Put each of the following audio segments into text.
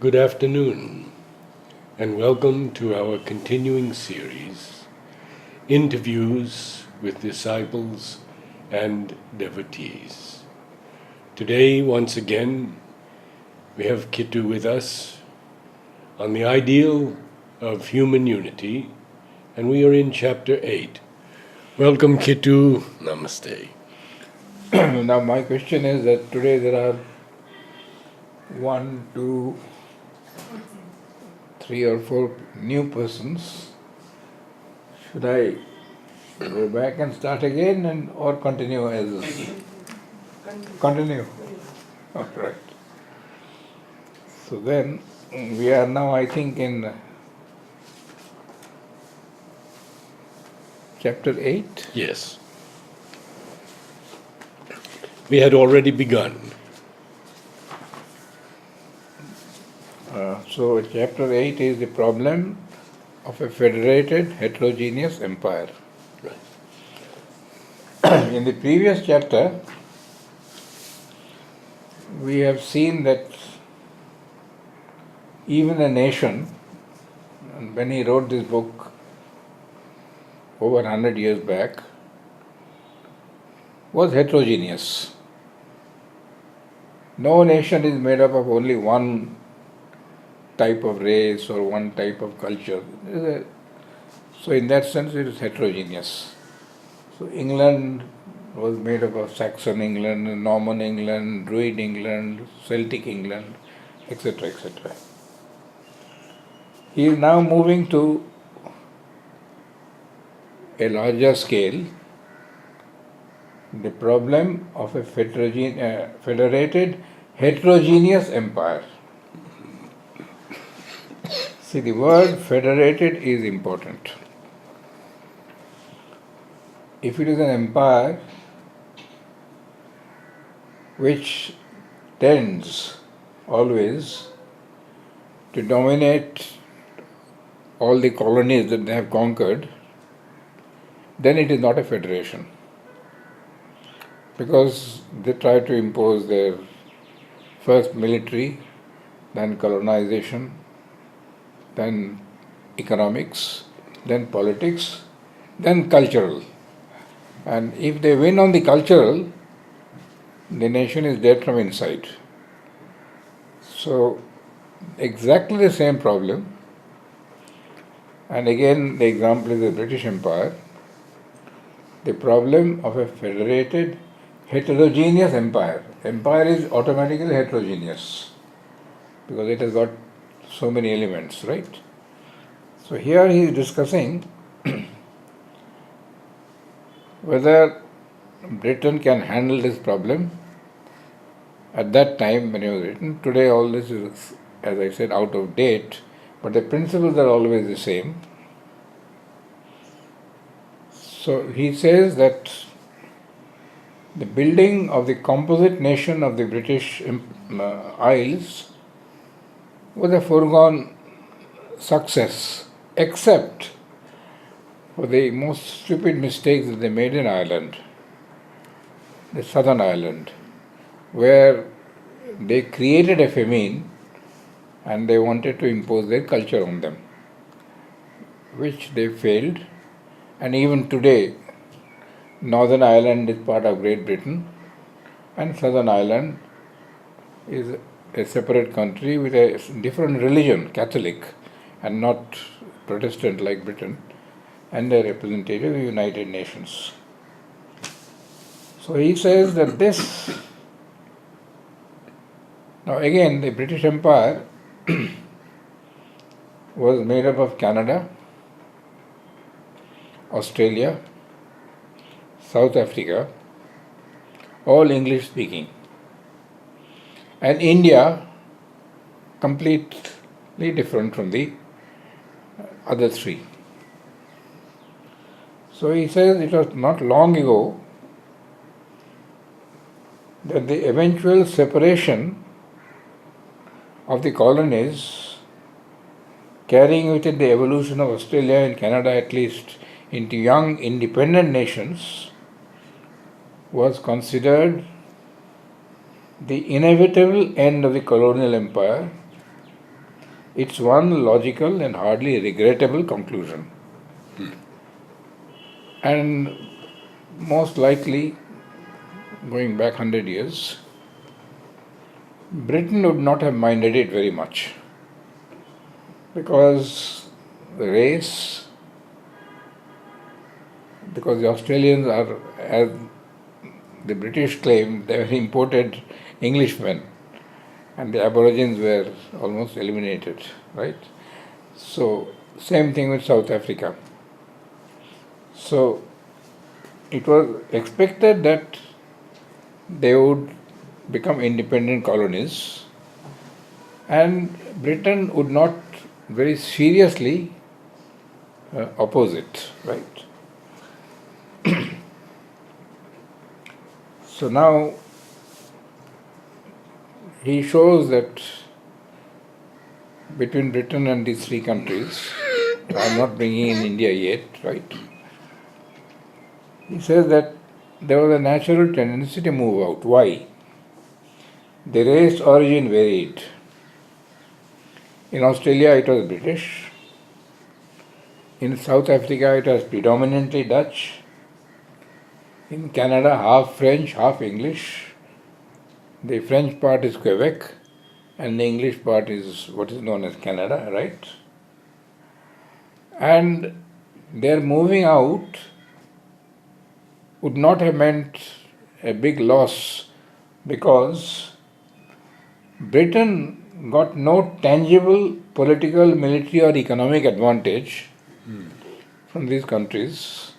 Good afternoon, and welcome to our continuing series, Interviews with Disciples and Devotees. Today, once again, we have Kittu with us on the ideal of human unity, and we are in Chapter 8. Welcome, Kittu. Namaste. Now my question is that today there are 1, 2, 3 or 4 new persons. Should I go back and start again or continue as continue? All right. So then we are now, I think, in chapter 8. Yes. We had already begun. So chapter 8 is the problem of a federated heterogeneous empire. Right. In the previous chapter, we have seen that even a nation, and when he wrote this book over 100 years back, was heterogeneous. No nation is made up of only one type of race or one type of culture. So in that sense it is heterogeneous. So England was made up of Saxon England, Norman England, Druid England, Celtic England, etc., etc. He is now moving to a larger scale, the problem of a federated heterogeneous empire. See, the word federated is important. If it is an empire which tends always to dominate all the colonies that they have conquered, then it is not a federation. Because they try to impose their first military, then colonization, then economics, then politics, then cultural. And if they win on the cultural, the nation is dead from inside. So, exactly the same problem, and again the example is the British Empire, the problem of a federated heterogeneous empire. Empire is automatically heterogeneous because it has got so many elements, right? So here he is discussing whether Britain can handle this problem at that time when it was written. Today all this is, as I said, out of date, but the principles are always the same. So he says that the building of the composite nation of the British Isles was a foregone success, except for the most stupid mistakes that they made in Ireland, the Southern Ireland, where they created a famine and they wanted to impose their culture on them, which they failed. And even today, Northern Ireland is part of Great Britain and Southern Ireland is a separate country with a different religion, Catholic, and not Protestant like Britain, and a representative of the United Nations. So he says that this, now again the British Empire was made up of Canada, Australia, South Africa, all English speaking, and India completely different from the other three. So he says it was not long ago that the eventual separation of the colonies, carrying with it the evolution of Australia and Canada at least into young independent nations, was considered the inevitable end of the colonial empire It's one logical and hardly regrettable conclusion. And most likely, going back 100 years, Britain would not have minded it very much because the race, because the Australians are, as the British claim, they were imported Englishmen and the Aborigines were almost eliminated, right? So, same thing with South Africa. So, it was expected that they would become independent colonies and Britain would not very seriously oppose it, right? So now he shows that between Britain and these three countries, I'm not bringing in India yet, right? He says that there was a natural tendency to move out. Why? The race origin varied. In Australia, it was British. In South Africa, it was predominantly Dutch. In Canada, half French, half English. The French part is Quebec, and the English part is what is known as Canada, right? And their moving out would not have meant a big loss because Britain got no tangible political, military, or economic advantage from these countries,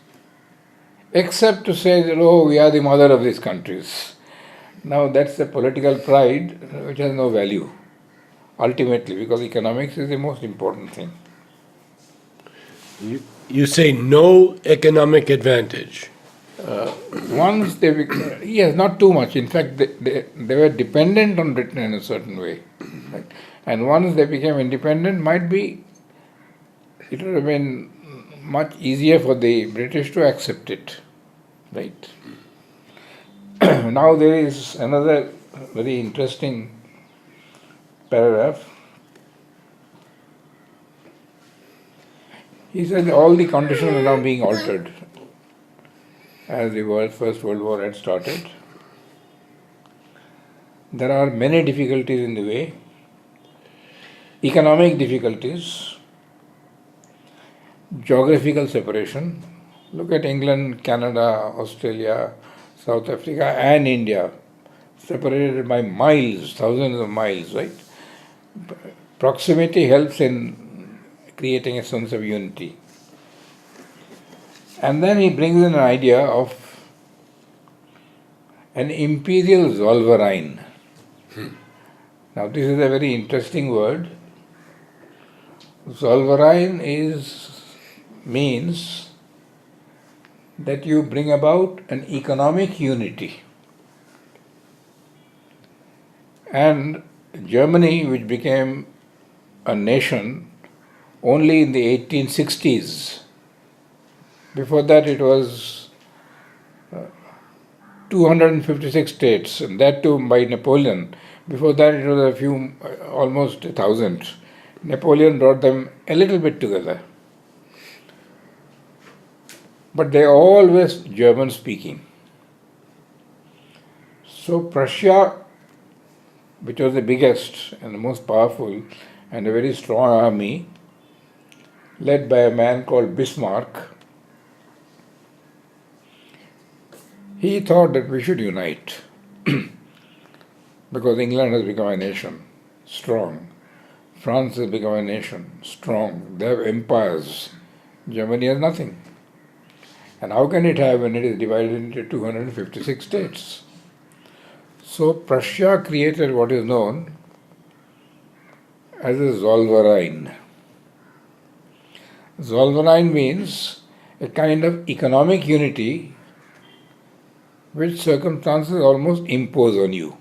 except to say that, oh, we are the mother of these countries. Now that's a political pride which has no value, ultimately, because economics is the most important thing. You say no economic advantage. Once they, yes, not too much. In fact, they were dependent on Britain in a certain way. Right? And once they became independent, it would have been much easier for the British to accept it. Right? Now there is another very interesting paragraph. He says all the conditions are now being altered as the First World War had started. There are many difficulties in the way. Economic difficulties, geographical separation. Look at England, Canada, Australia, South Africa and India, separated by miles, thousands of miles, right? Proximity helps in creating a sense of unity. And then he brings in an idea of an imperial Zollverein. Now this is a very interesting word. Zollverein means that you bring about an economic unity. And Germany, which became a nation only in the 1860s, before that it was 256 states, and that too by Napoleon. Before that it was almost 1,000. Napoleon brought them a little bit together. But they are always German speaking. So Prussia, which was the biggest and the most powerful and a very strong army, led by a man called Bismarck, he thought that we should unite because England has become a nation, strong. France has become a nation, strong. They have empires. Germany has nothing. And how can it have when it is divided into 256 states? So Prussia created what is known as a Zollverein. Zollverein means a kind of economic unity which circumstances almost impose on you.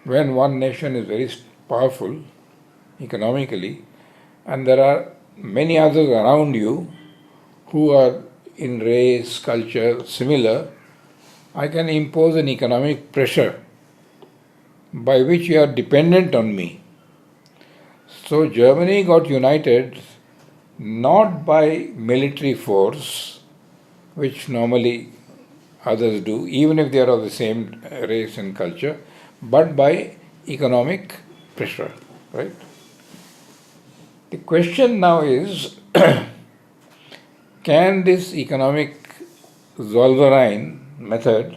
When one nation is very powerful economically and there are many others around you who are in race, culture, similar, I can impose an economic pressure by which you are dependent on me. So Germany got united not by military force, which normally others do, even if they are of the same race and culture, but by economic pressure, right? The question now is, can this economic Zollverein method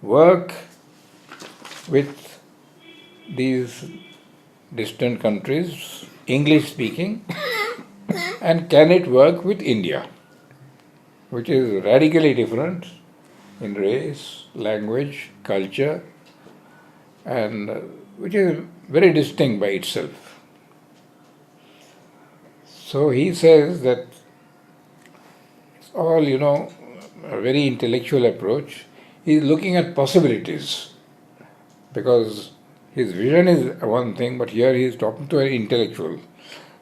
work with these distant countries, English speaking, and can it work with India, which is radically different in race, language, culture, and which is very distinct by itself. So he says that it's all, a very intellectual approach. He's looking at possibilities because his vision is one thing, but here he is talking to an intellectual.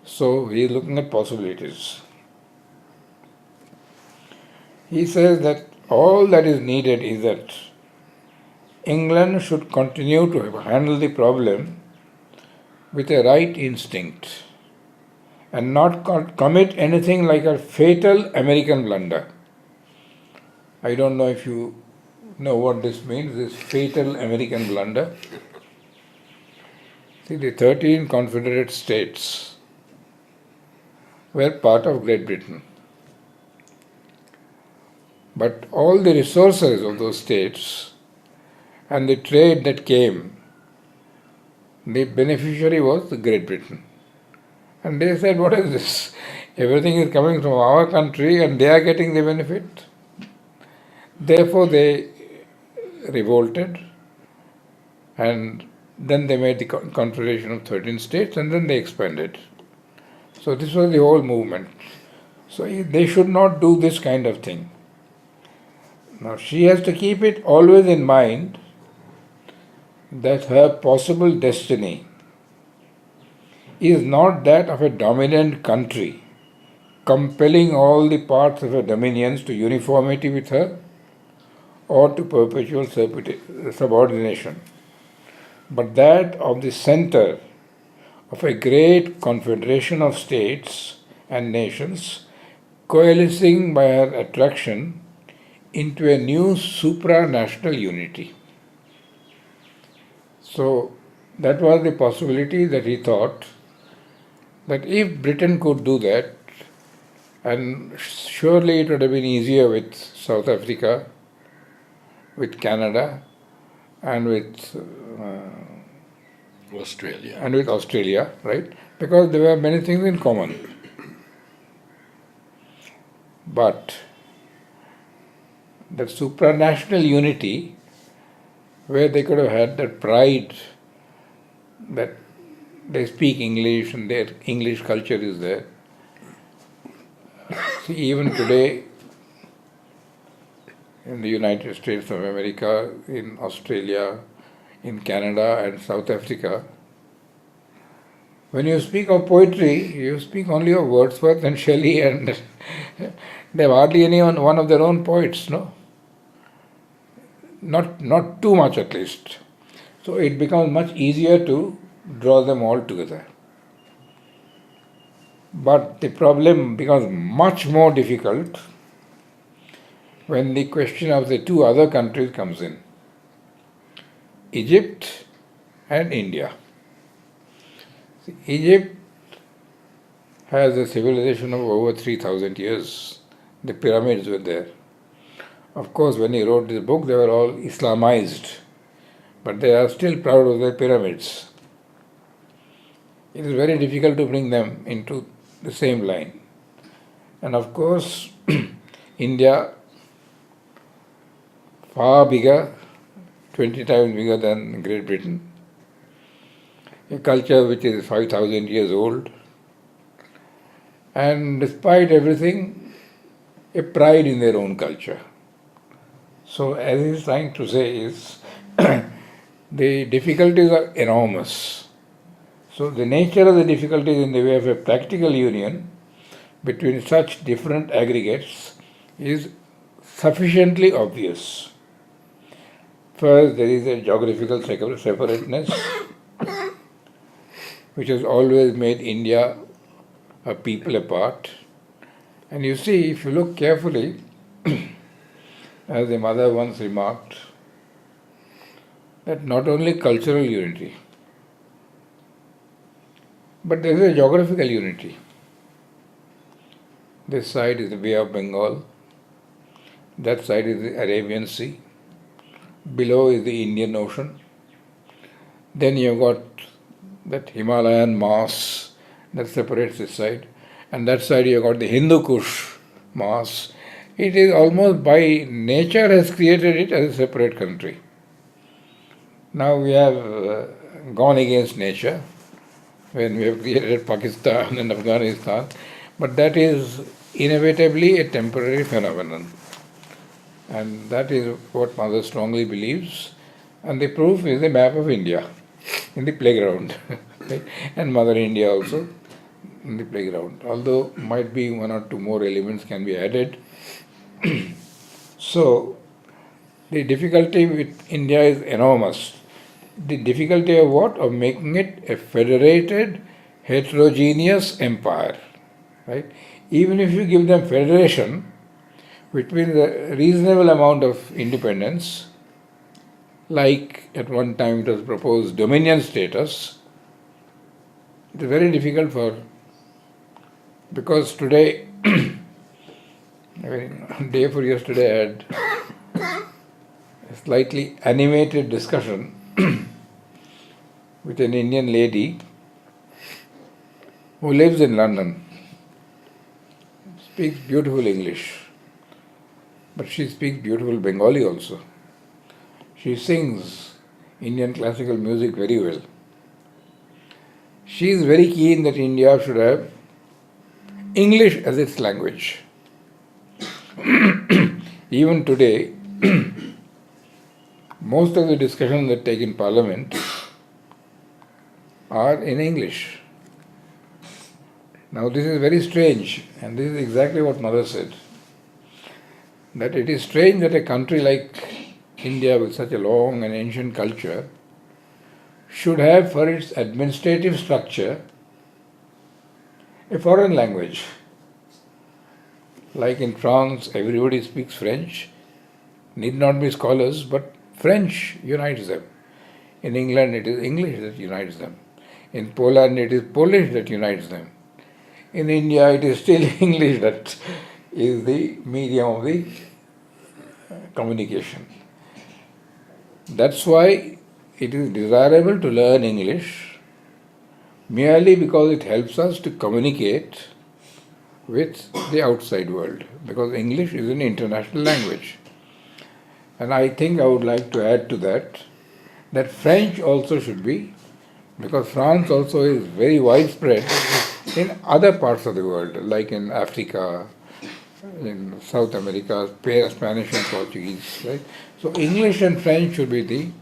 So he is looking at possibilities. He says that all that is needed is that England should continue to handle the problem with a right instinct and not commit anything like a fatal American blunder. I don't know if you know what this means, this fatal American blunder. See, the 13 Confederate States were part of Great Britain. But all the resources of those states and the trade that came, the beneficiary was the Great Britain. And they said, what is this? Everything is coming from our country and they are getting the benefit. Therefore they revolted and then they made the Confederation of 13 states and then they expanded. So this was the whole movement. So they should not do this kind of thing. Now she has to keep it always in mind that her possible destiny is not that of a dominant country, compelling all the parts of her dominions to uniformity with her or to perpetual subordination, but that of the center of a great confederation of states and nations coalescing by her attraction into a new supranational unity. So that was the possibility that he thought that if Britain could do that, and surely it would have been easier with South Africa, with Canada, and with Australia, right? Because there were many things in common. But that supranational unity, where they could have had that pride that they speak English and their English culture is there. See, even today in the United States of America, in Australia, in Canada and South Africa, when you speak of poetry, you speak only of Wordsworth and Shelley, and they have hardly anyone one of their own poets, no? Not too much at least. So it becomes much easier to draw them all together. But the problem becomes much more difficult when the question of the two other countries comes in, Egypt and India. See, Egypt has a civilization of over 3,000 years. The pyramids were there. Of course, when he wrote this book, they were all Islamized, but they are still proud of their pyramids. It is very difficult to bring them into the same line. And of course, India, far bigger, 20 times bigger than Great Britain, a culture which is 5,000 years old, and despite everything, a pride in their own culture. So as he's trying to say is, the difficulties are enormous. So the nature of the difficulties in the way of a practical union between such different aggregates is sufficiently obvious. First, there is a geographical separateness, which has always made India a people apart. And you see, if you look carefully, as the mother once remarked, that not only cultural unity, but there is a geographical unity. This side is the Bay of Bengal, that side is the Arabian Sea, below is the Indian Ocean. Then you've got that Himalayan mass that separates this side, and that side you've got the Hindu Kush mass. It is almost by nature has created it as a separate country. Now we have gone against nature when we have created Pakistan and Afghanistan, but that is inevitably a temporary phenomenon. And that is what Mother strongly believes. And the proof is the map of India in the playground. Right? And Mother India also in the playground. Although might be one or two more elements can be added. So the difficulty with India is enormous. The difficulty of what? Of making it a federated, heterogeneous empire. Right? Even if you give them federation, which means a reasonable amount of independence, like at one time it was proposed dominion status, it is very difficult because today, day before yesterday I had a slightly animated discussion with an Indian lady who lives in London, speaks beautiful English, but she speaks beautiful Bengali also. She sings Indian classical music very well. She is very keen that India should have English as its language. Even today, most of the discussions that take in Parliament are in English. Now this is very strange, and this is exactly what Mother said, that it is strange that a country like India with such a long and ancient culture should have for its administrative structure a foreign language. Like in France, everybody speaks French, need not be scholars, but French unites them. In England, it is English that unites them. In Poland, it is Polish that unites them. In India, it is still English that is the medium of the communication. That's why it is desirable to learn English merely because it helps us to communicate with the outside world, because English is an international language. And I think I would like to add to that French also should be, because France also is very widespread in other parts of the world, like in Africa, in South America, Spanish and Portuguese, right? So English and French should be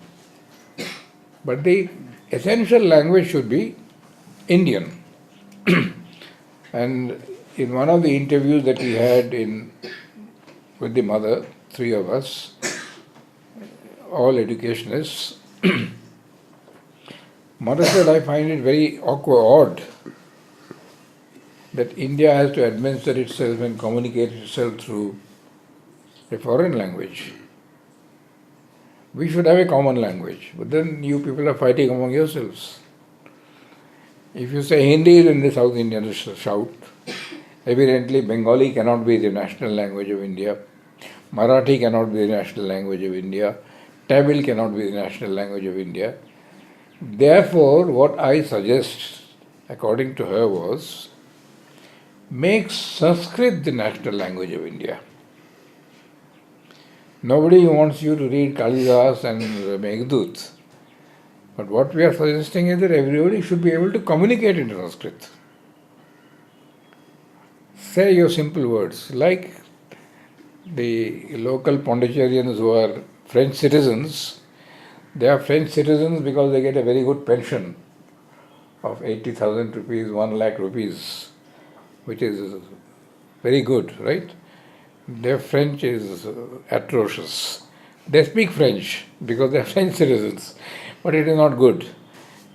but the essential language should be Indian. And in one of the interviews that we had with the mother, three of us, all educationists, Mother said, I find it very odd that India has to administer itself and communicate itself through a foreign language. We should have a common language, but then you people are fighting among yourselves. If you say Hindi, then the South Indians shout. Evidently, Bengali cannot be the national language of India. Marathi cannot be the national language of India. Tamil cannot be the national language of India. Therefore, what I suggest, according to her, was make Sanskrit the national language of India. Nobody wants you to read Kalidas and Meghdut. But what we are suggesting is that everybody should be able to communicate in Sanskrit. Say your simple words, like the local Pondicherrians who are French citizens. They are French citizens because they get a very good pension of 80,000 rupees, 1 lakh rupees, which is very good, right? Their French is atrocious. They speak French because they are French citizens, but it is not good.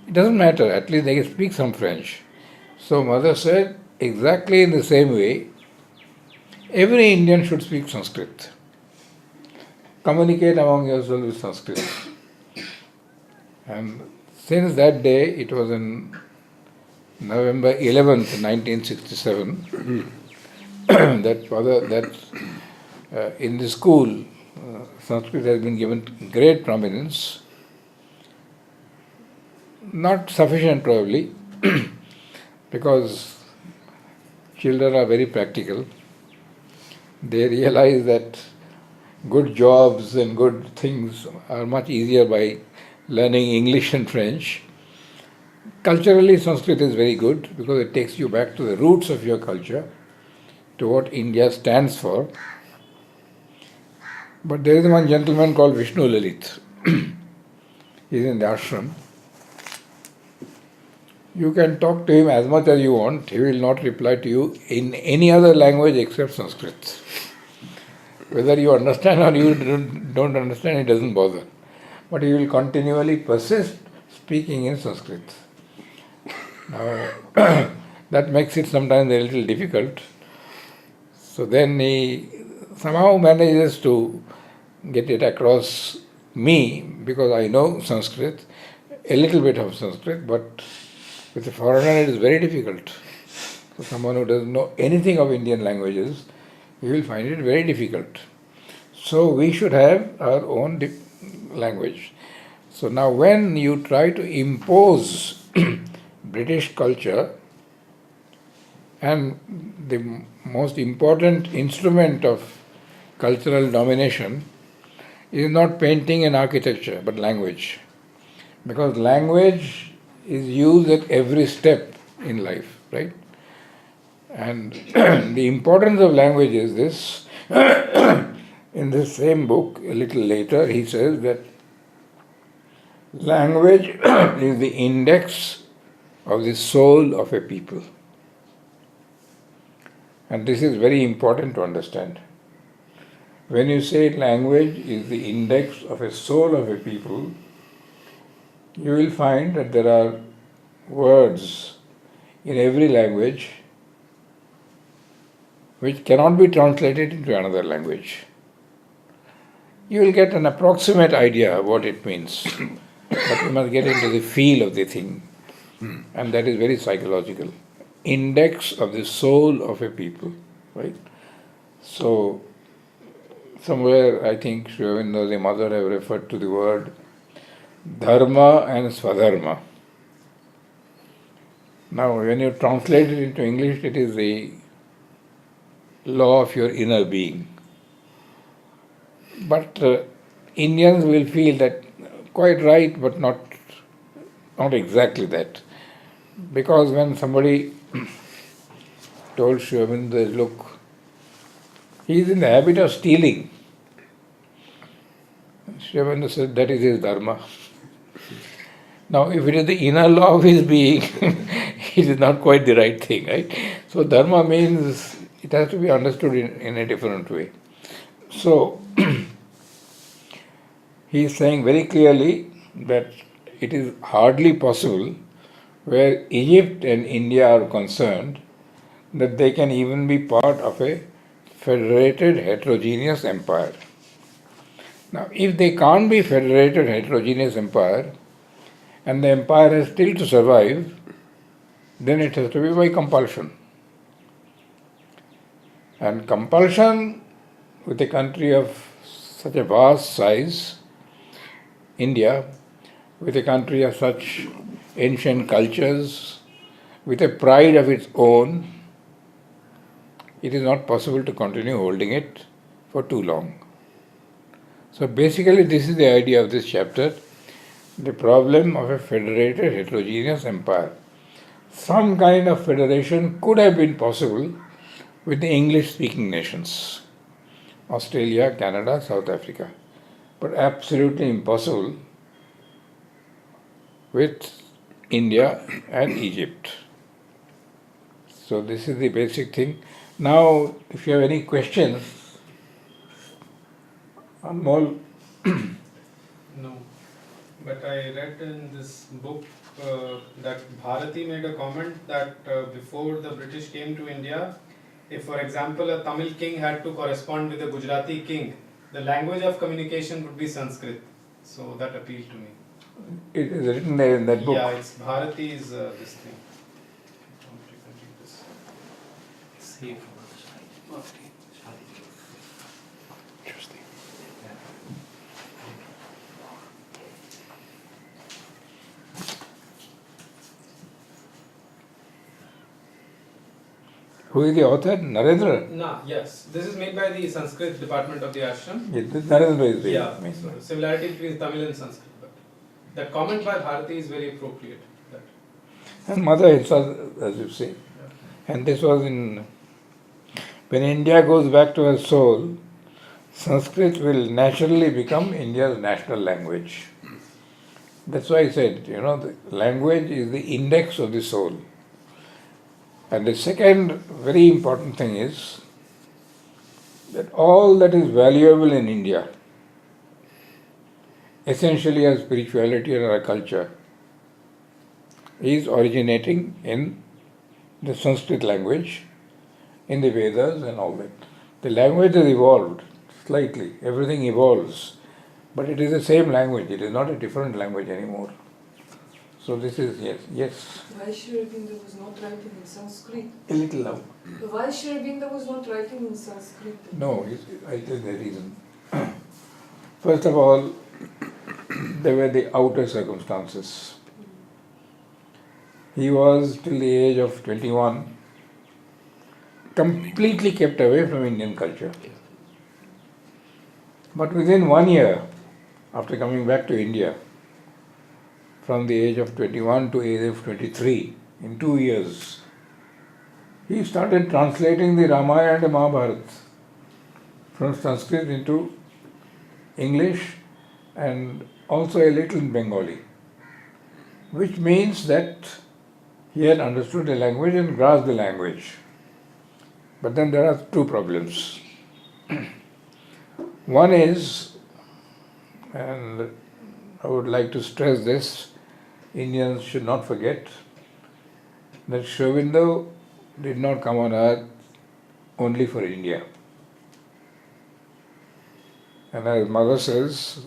It doesn't matter, at least they can speak some French. So mother said, exactly in the same way, every Indian should speak Sanskrit. Communicate among yourselves with Sanskrit. And since that day, it was in November 11th, 1967, in the school, Sanskrit has been given great prominence. Not sufficient probably, because children are very practical. They realize that good jobs and good things are much easier by learning English and French. Culturally, Sanskrit is very good because it takes you back to the roots of your culture, to what India stands for. But there is one gentleman called Vishnu Lalit. He's in the ashram. You can talk to him as much as you want, he will not reply to you in any other language except Sanskrit. Whether you understand or you don't understand, it doesn't bother. But he will continually persist speaking in Sanskrit. Now, that makes it sometimes a little difficult. So then he somehow manages to get it across me, because I know Sanskrit, a little bit of Sanskrit, but with a foreigner it is very difficult. For someone who doesn't know anything of Indian languages, he will find it very difficult. So we should have our own language. So now when you try to impose British culture, and the most important instrument of cultural domination is not painting and architecture, but language. Because language is used at every step in life, right? And the importance of language is this. In this same book, a little later, he says that language is the index of the soul of a people. And this is very important to understand. When you say language is the index of a soul of a people, you will find that there are words in every language which cannot be translated into another language. You will get an approximate idea of what it means, but you must get into the feel of the thing, and that is very psychological. Index of the soul of a people, right? So, somewhere I think Sri Aurobindo, the mother, have referred to the word dharma and swadharma. Now, when you translate it into English, it is the law of your inner being. But Indians will feel that quite right, but not exactly that. Because when somebody told Sri Aurobindo, look, he is in the habit of stealing. Sri Aurobindo said that is his dharma. Now, if it is the inner law of his being, it is not quite the right thing, right? So, dharma means it has to be understood in a different way. So, he is saying very clearly that it is hardly possible, where Egypt and India are concerned, that they can even be part of a federated heterogeneous empire. Now, if they can't be federated heterogeneous empire, and the empire has still to survive, then it has to be by compulsion. And compulsion with a country of such a vast size, India, with a country of such ancient cultures, with a pride of its own, it is not possible to continue holding it for too long. So basically this is the idea of this chapter, the problem of a federated heterogeneous empire. Some kind of federation could have been possible with the English-speaking nations, Australia, Canada, South Africa, but absolutely impossible with India and Egypt. So this is the basic thing. Now, if you have any questions, Anmol. No. But I read in this book that Bharati made a comment that before the British came to India, if for example a Tamil king had to correspond with a Gujarati king, the language of communication would be Sanskrit. So that appealed to me. It is written there in that book. Yeah, it's Bharati's this thing. You can read this. See from other side. Interesting. Who is the author? Narendra? Nah, yes. This is made by the Sanskrit department of the ashram. Yes, Narendra is the Yeah, so similarity between Tamil and Sanskrit. But that comment by Bharati is very appropriate. That, And Mother itself, as you say. And this was in, when India goes back to her soul, Sanskrit will naturally become India's national language. That's why I said, the language is the index of the soul. And the second very important thing is that all that is valuable in India, essentially our spirituality and our culture, is originating in the Sanskrit language, in the Vedas and all that. The language has evolved slightly, everything evolves, but it is the same language, it is not a different language anymore. So this is, yes. Why Sri Aurobindo was not writing in Sanskrit? A little loud. Why Sri Aurobindo was not writing in Sanskrit? No, I tell the reason. First of all, there were the outer circumstances. He was till the age of 21 completely kept away from Indian culture. But within 1 year, after coming back to India, from the age of 21 to age of 23, in 2 years, he started translating the Ramayana and the Mahabharata from Sanskrit into English and also a little in Bengali, which means that he had understood the language and grasped the language. But then there are two problems. One is, and I would like to stress this, Indians should not forget that Sri Aurobindo did not come on earth only for India. And as Mother says,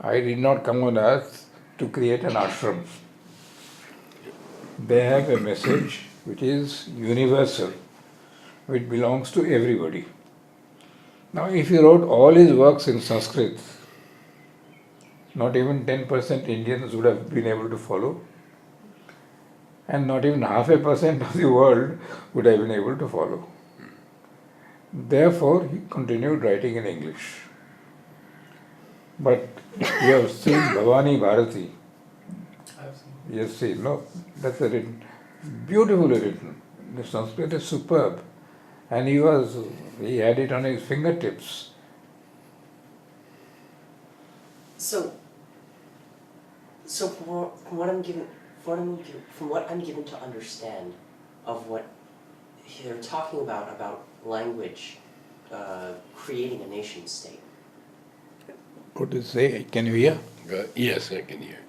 I did not come on earth to create an ashram. They have a message which is universal, which belongs to everybody. Now, if he wrote all his works in Sanskrit, not even 10% Indians would have been able to follow, and not even 0.5% of the world would have been able to follow. Therefore, he continued writing in English. But you have seen Bhavani Bharati. I've seen. Yes, see, no, that's written, beautifully written. The Sanskrit is superb. And he had it on his fingertips. So from what I'm given to understand of what they're talking about language creating a nation state. What does it say? Can you hear? Yes, I can hear.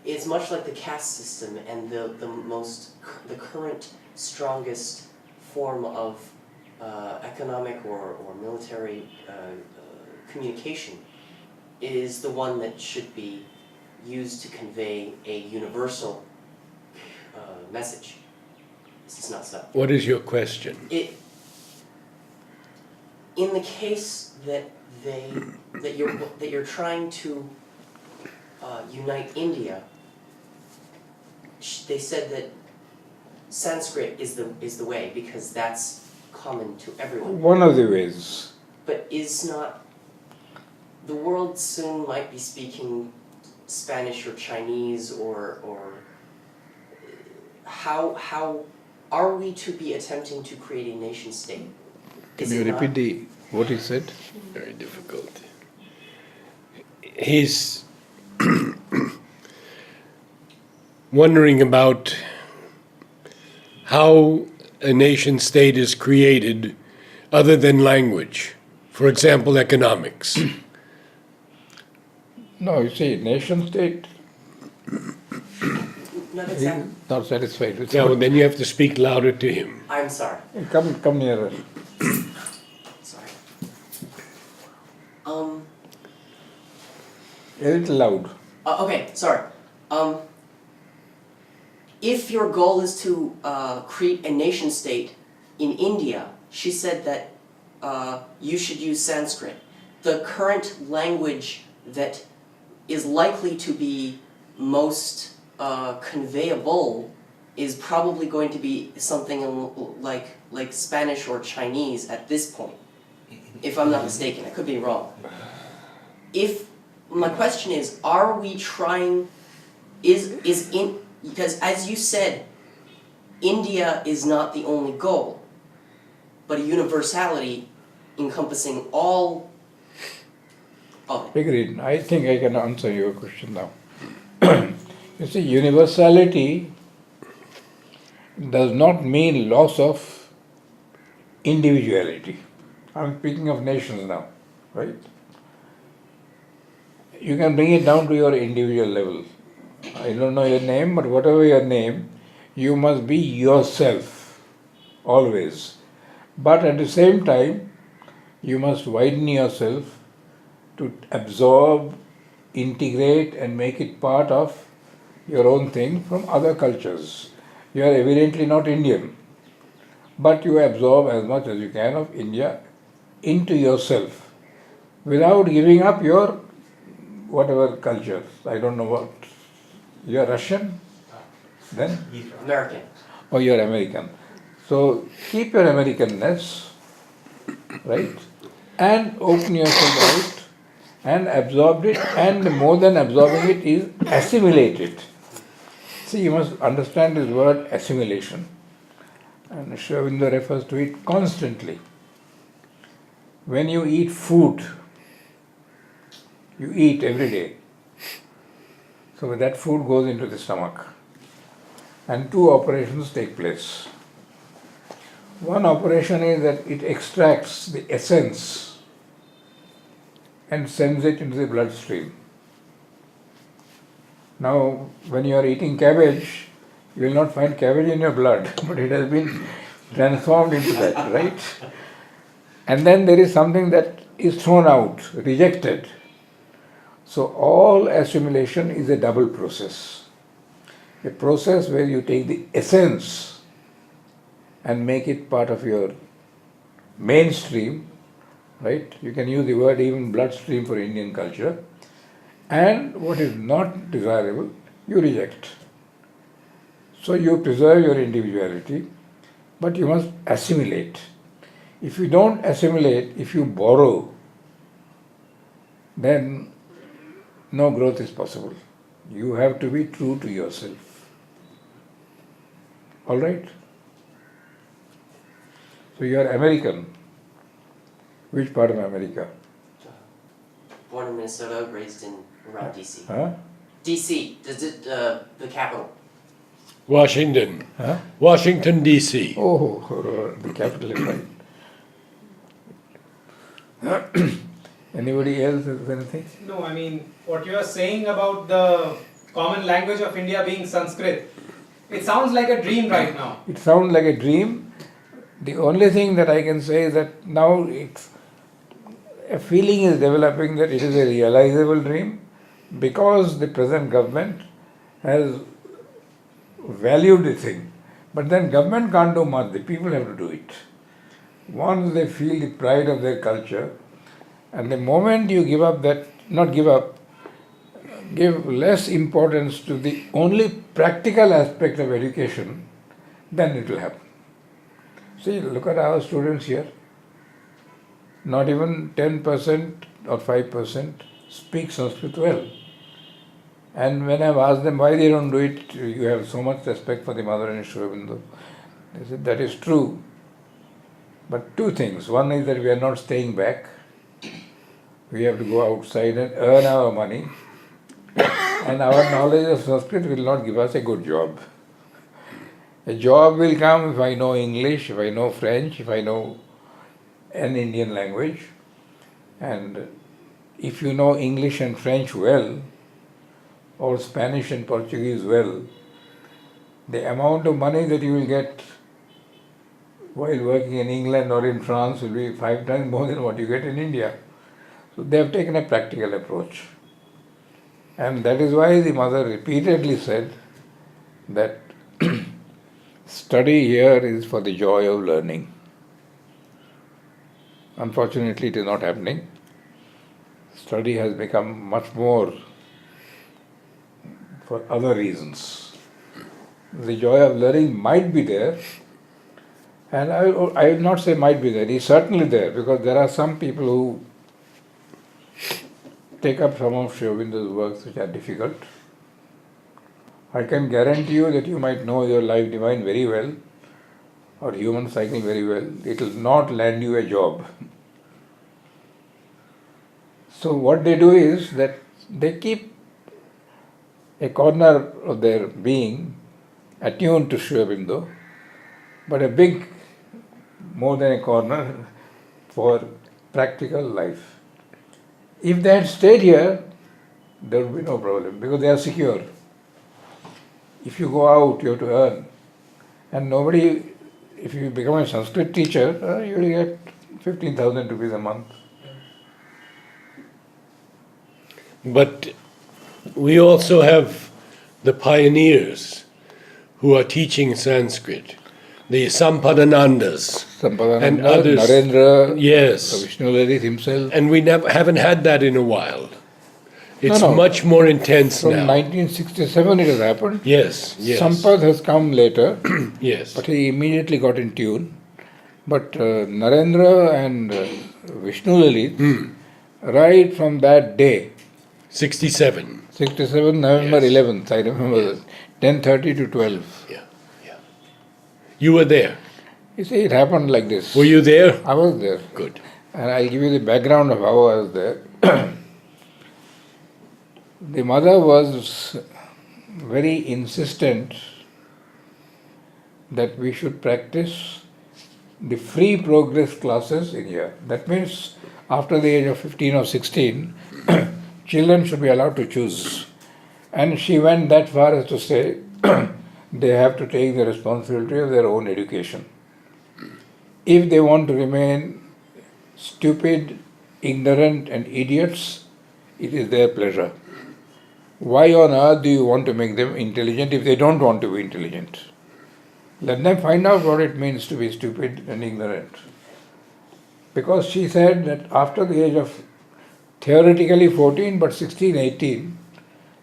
It's much like the caste system and the current strongest form of economic or military communication is the one that should be used to convey a universal message. This is not stuff. What is your question? In the case that you're trying to unite India, they said that Sanskrit is the way because that's common to everyone. One of the ways. But is not the world soon might be speaking Spanish or Chinese or how are we to be attempting to create a nation state? Can you repeat what he said? Very difficult. He's wondering about how a nation state is created other than language. For example, economics. No, you see, nation state Not is exactly. not satisfied with Yeah, well, what- then you have to speak louder to him. I'm sorry. Come nearer. Sorry. A little loud. Okay, sorry. If your goal is to create a nation state in India, she said that you should use Sanskrit. The current language that is likely to be most conveyable is probably going to be something like Spanish or Chinese at this point, if I'm not mistaken. I could be wrong. My question is, are we trying, because as you said, India is not the only goal, but a universality encompassing all of it. Agreed. I think I can answer your question now. You see, universality does not mean loss of individuality. I'm speaking of nations now, right? You can bring it down to your individual level. I don't know your name, but whatever your name, you must be yourself, always. But at the same time, you must widen yourself to absorb, integrate, and make it part of your own thing from other cultures. You are evidently not Indian, but you absorb as much as you can of India into yourself without giving up your whatever culture. I don't know what. You are Russian? Then? American. Or you are American. So keep your Americanness, right? And open yourself out and absorb it, and more than absorbing it is assimilate it. See, you must understand this word assimilation. And Aurobindo refers to it constantly. When you eat food, you eat every day. So that food goes into the stomach. And two operations take place. One operation is that it extracts the essence and sends it into the bloodstream. Now, when you are eating cabbage, you will not find cabbage in your blood, but it has been transformed into that, right? And then there is something that is thrown out, rejected. So all assimilation is a double process. A process where you take the essence and make it part of your mainstream, right? You can use the word even bloodstream for Indian culture. And what is not desirable, you reject. So you preserve your individuality, but you must assimilate. If you don't assimilate, if you borrow, then no growth is possible. You have to be true to yourself. All right? So you are American. Which part of America? Born in Minnesota, raised in around DC. Huh? DC, the capital. Washington. Huh? Washington, D.C. Oh, the capital is right. Anybody else has anything? No, I mean, what you are saying about the common language of India being Sanskrit, it sounds like a dream right now. It sounds like a dream. The only thing that I can say is that now a feeling is developing that it is a realizable dream because the present government has valued the thing. But then government can't do much, the people have to do it. Once they feel the pride of their culture, and the moment you give up that, not give up, give less importance to the only practical aspect of education, then it will happen. See, look at our students here. Not even 10% or 5% speak Sanskrit well. And when I've asked them why they don't do it, you have so much respect for the mother and Aurobindo. They said that is true. But two things. One is that we are not staying back. We have to go outside and earn our money. And our knowledge of Sanskrit will not give us a good job. A job will come if I know English, if I know French, if I know an Indian language. And if you know English and French well, or Spanish and Portuguese well, the amount of money that you will get while working in England or in France will be 5 times more than what you get in India. So they have taken a practical approach. And that is why the mother repeatedly said that study here is for the joy of learning. Unfortunately, it is not happening. Study has become much more for other reasons. The joy of learning might be there, and I will not say might be there, it is certainly there, because there are some people who take up some of Sri Aurobindo's works which are difficult. I can guarantee you that you might know your life divine very well, or human cycle very well. It will not land you a job. So what they do is that they keep a corner of their being attuned to Sri Aurobindo, but a big, more than a corner, for practical life. If they had stayed here, there would be no problem, because they are secure. If you go out, you have to earn. And nobody, if you become a Sanskrit teacher, you will get 15,000 rupees a month. But we also have the pioneers who are teaching Sanskrit, the Sampadanandas and others. Narendra, Yes. Vishnu Reddy himself. And we haven't had that in a while. It's No. much more intense From now. 1967 it has happened. Yes, yes. Sampad has come later, Yes. but he immediately got in tune. But Narendra and Vishnu Lalit, right from that day, 67. 67 November Yes. 11th, I remember, Yes. 10:30 to 12. Yeah, yeah. You were there. You see, it happened like this. Were you there? I was there. Good. And I'll give you the background of how I was there. The mother was very insistent that we should practice the free progress classes in here. That means after the age of 15 or 16, children should be allowed to choose. And she went that far as to say they have to take the responsibility of their own education. If they want to remain stupid, ignorant, and idiots, it is their pleasure. Why on earth do you want to make them intelligent if they don't want to be intelligent? Let them find out what it means to be stupid and ignorant. Because she said that after the age of theoretically 14, but 16, 18,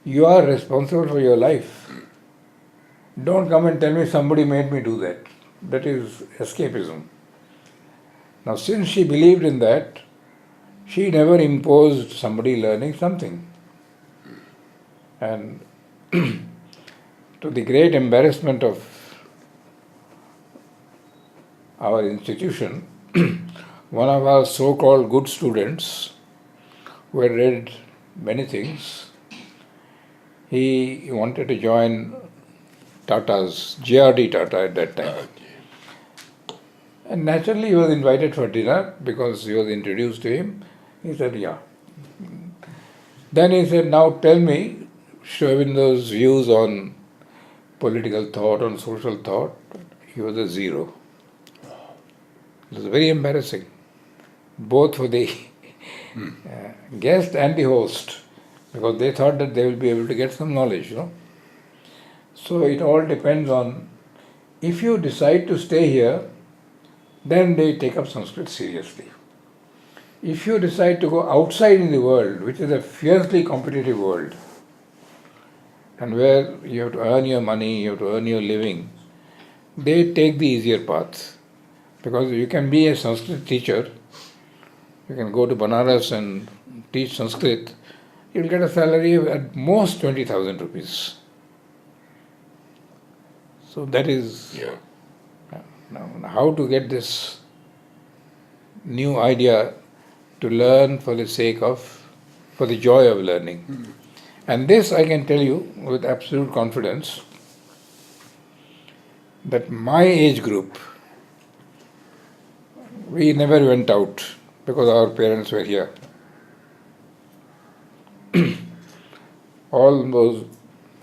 you are responsible for your life. Don't come and tell me somebody made me do that. That is escapism. Now, since she believed in that, she never imposed somebody learning something. And to the great embarrassment of our institution, one of our so-called good students, who had read many things, he wanted to join Tata's, JRD Tata at that time. And naturally he was invited for dinner because he was introduced to him. He said, yeah. Then he said, now tell me, Sri Aurobindo's views on political thought, on social thought. He was a zero. It was very embarrassing, both for the guest and the host, because they thought that they will be able to get some knowledge, So it all depends on, if you decide to stay here, then they take up Sanskrit seriously. If you decide to go outside in the world, which is a fiercely competitive world, and where you have to earn your money, you have to earn your living, they take the easier path. Because you can be a Sanskrit teacher, you can go to Banaras and teach Sanskrit, you will get a salary of at most 20,000 rupees. So that is now how to get this new idea to learn for the sake of, for the joy of learning. And this I can tell you with absolute confidence, that my age group, we never went out because our parents were here. all those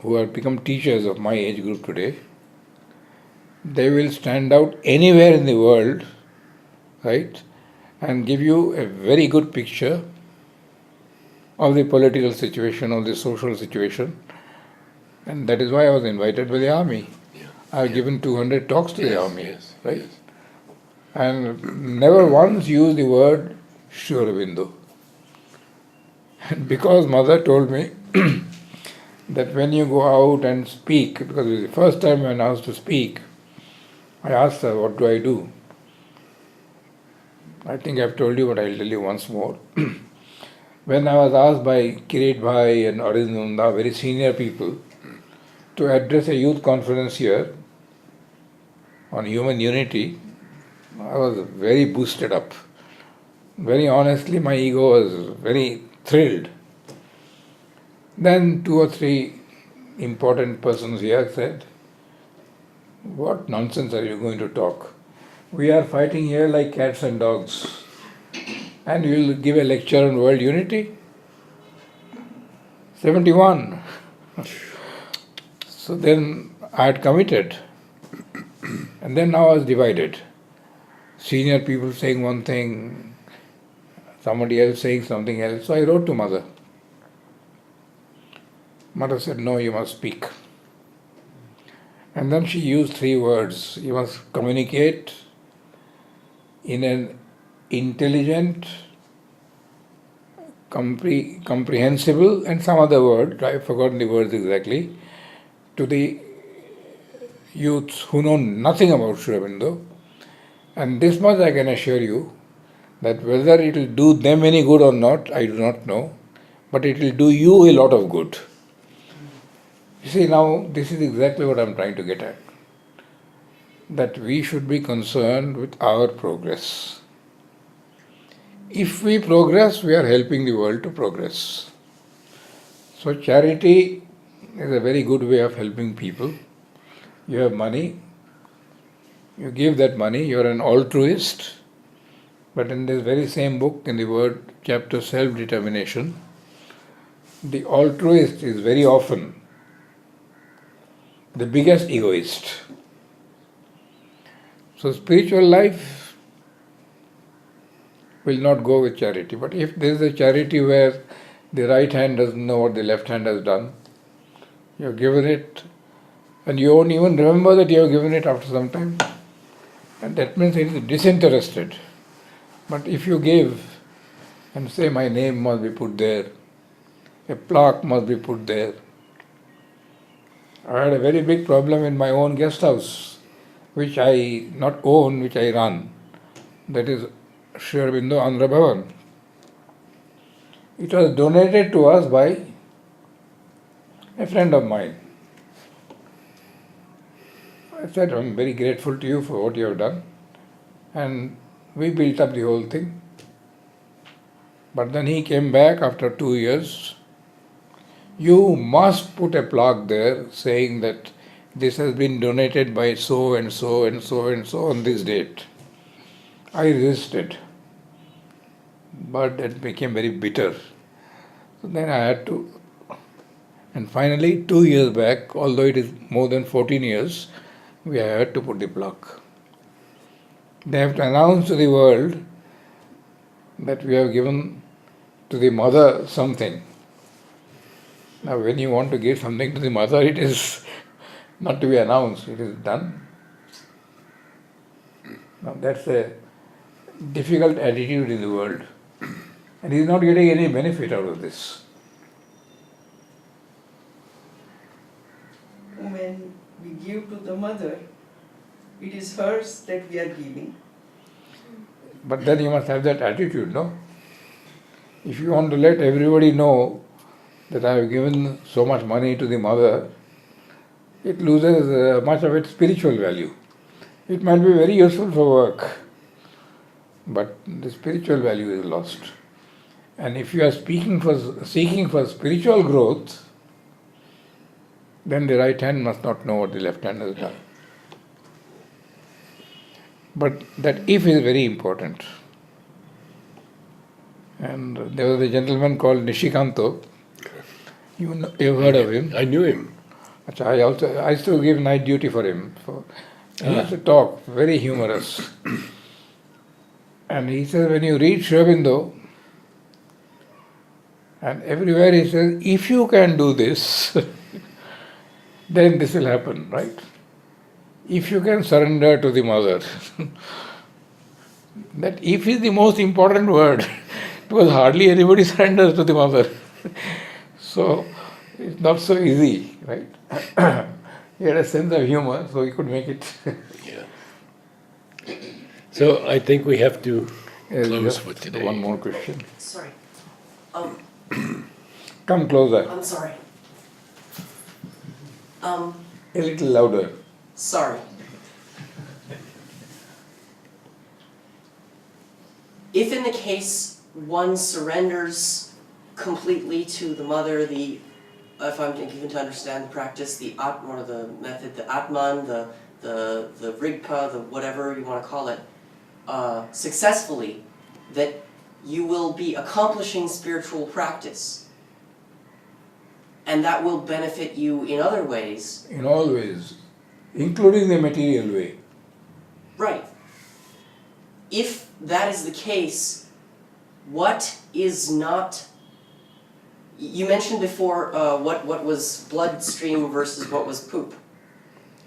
who have become teachers of my age group today, they will stand out anywhere in the world, right, and give you a very good picture of the political situation, of the social situation. And that is why I was invited by the army. Yeah. I've given 200 talks to the army, Yes. right? Yes. And never once used the word Sri Aurobindo. And because mother told me that when you go out and speak, because it was the first time when I was to speak, I asked her, what do I do? I think I've told you, but I'll tell you once more. When I was asked by Kirit Bhai and Aurobindo, very senior people, to address a youth conference here on human unity, I was very boosted up. Very honestly, my ego was very thrilled. Then 2 or 3 important persons here said, what nonsense are you going to talk? We are fighting here like cats and dogs. And you will give a lecture on world unity? 71. So then I had committed. And then now I was divided. Senior people saying one thing, somebody else saying something else. So I wrote to mother. Mother said, no, you must speak. And then she used 3 words. You must communicate in an intelligent, comprehensible, and some other word, I've forgotten the words exactly, to the youths who know nothing about Sri Aurobindo. And this much I can assure you, that whether it will do them any good or not, I do not know, but it will do you a lot of good. You see, now this is exactly what I'm trying to get at. That we should be concerned with our progress. If we progress, we are helping the world to progress. So charity is a very good way of helping people. You have money, you give that money, you are an altruist. But in this very same book, in the word chapter self-determination, the altruist is very often the biggest egoist. So spiritual life will not go with charity. But if there is a charity where the right hand doesn't know what the left hand has done, you have given it, and you won't even remember that you have given it after some time. And that means it is disinterested. But if you give and say, my name must be put there, a plaque must be put there. I had a very big problem in my own guest house, which I not own, which I run. That is Sri Aurobindo Andhra Bhavan. It was donated to us by a friend of mine. I said, I'm very grateful to you for what you have done. And we built up the whole thing. But then he came back after 2 years. You must put a plaque there saying that this has been donated by so and so and so and so on this date. I resisted, but it became very bitter. So then I had to, and finally 2 years back, although it is more than 14 years, we had to put the plaque. They have to announce to the world that we have given to the mother something. Now when you want to give something to the mother, it is not to be announced, it is done. Now that's a difficult attitude in the world, and he is not getting any benefit out of this. When we give to the mother, it is hers that we are giving. But then you must have that attitude, no? If you want to let everybody know that I have given so much money to the mother, it loses much of its spiritual value. It might be very useful for work, but the spiritual value is lost. And if you are seeking for spiritual growth, then the right hand must not know what the left hand has done. But that if is very important. And there was a gentleman called Nishikanto. You've heard of him? I knew him. I used to give night duty for him. He used to talk, very humorous. And he says, when you read Aurobindo, and everywhere he says, if you can do this, then this will happen, right? If you can surrender to the mother. That if is the most important word, because hardly anybody surrenders to the mother. So it's not so easy, right? He had a sense of humor, so he could make it. Yeah. So I think we have to close Just for today. one more question. Sorry. Come closer, I'm sorry. a little louder. Sorry. If in the case one surrenders completely to the mother, if I'm given to understand the practice, the Atma or the method, the Atman, the Rigpa, the whatever you want to call it, successfully, that you will be accomplishing spiritual practice. And that will benefit you in other ways. In all ways, including the material way. Right. If that is the case, what is not... You mentioned before what was bloodstream versus what was poop.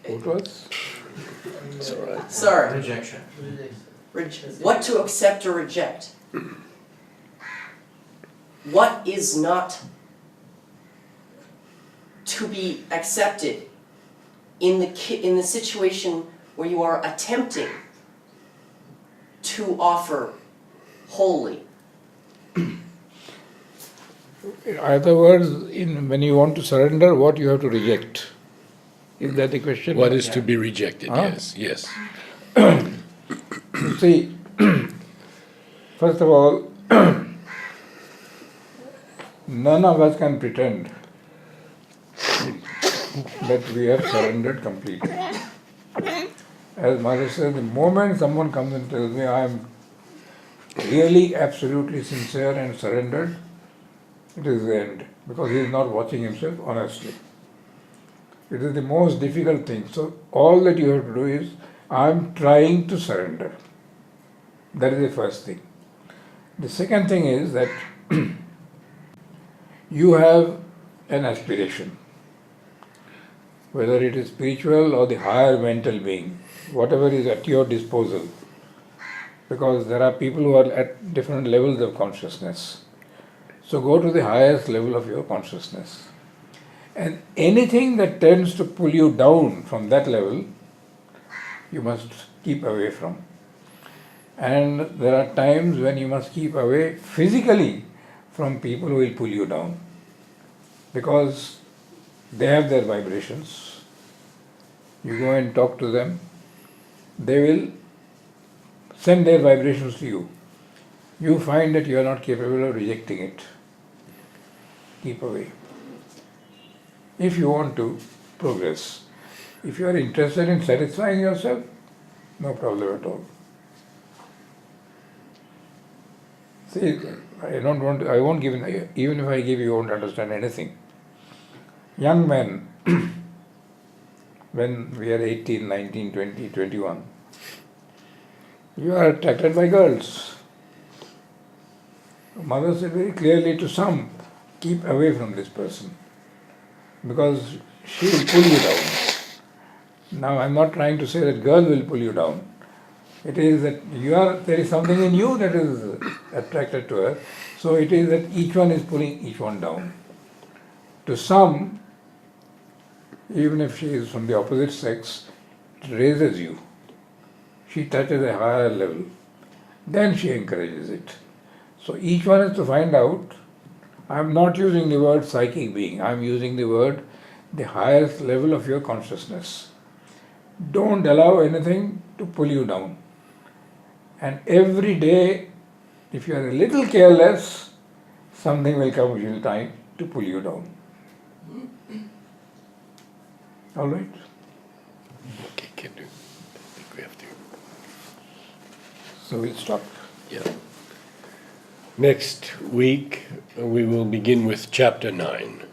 What was? It's all right. Sorry. Rejection. What to accept or reject. What is not to be accepted in the situation where you are attempting to offer wholly. In other words, when you want to surrender, what you have to reject? Is that the question? What is to be rejected? Huh? Yes. You see, first of all, none of us can pretend that we have surrendered completely. As Mother says, the moment someone comes and tells me I am really absolutely sincere and surrendered, it is the end, because he is not watching himself honestly. It is the most difficult thing. So all that you have to do is, I am trying to surrender. That is the first thing. The second thing is that you have an aspiration, whether it is spiritual or the higher mental being, whatever is at your disposal, because there are people who are at different levels of consciousness. So go to the highest level of your consciousness. And anything that tends to pull you down from that level, you must keep away from. And there are times when you must keep away physically from people who will pull you down, because they have their vibrations. You go and talk to them, they will send their vibrations to you. You find that you are not capable of rejecting it. Keep away. If you want to progress, if you are interested in satisfying yourself, no problem at all. See, I won't give, even if I give you won't understand anything. Young men, when we are 18, 19, 20, 21, you are attracted by girls. Mother said very clearly to some, keep away from this person, because she will pull you down. Now I am not trying to say that girl will pull you down. It is that there is something in you that is attracted to her. So it is that each one is pulling each one down. To some, even if she is from the opposite sex, it raises you. She touches a higher level. Then she encourages it. So each one has to find out. I am not using the word psychic being. I am using the word the highest level of your consciousness. Don't allow anything to pull you down. And every day, if you are a little careless, something will come which will try to pull you down. All right? Okay, Kittu. I think we have to. So we'll stop. Yeah. Next week, we will begin with Chapter 9.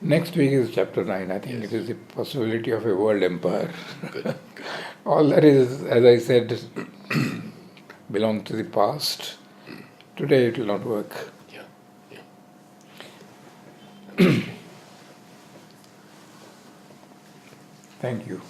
Next week is chapter 9. I think Yes. it is the possibility of a world empire. Good. All that is, as I said, belongs to the past. Today it will not work. Yeah. Yeah. Thank you.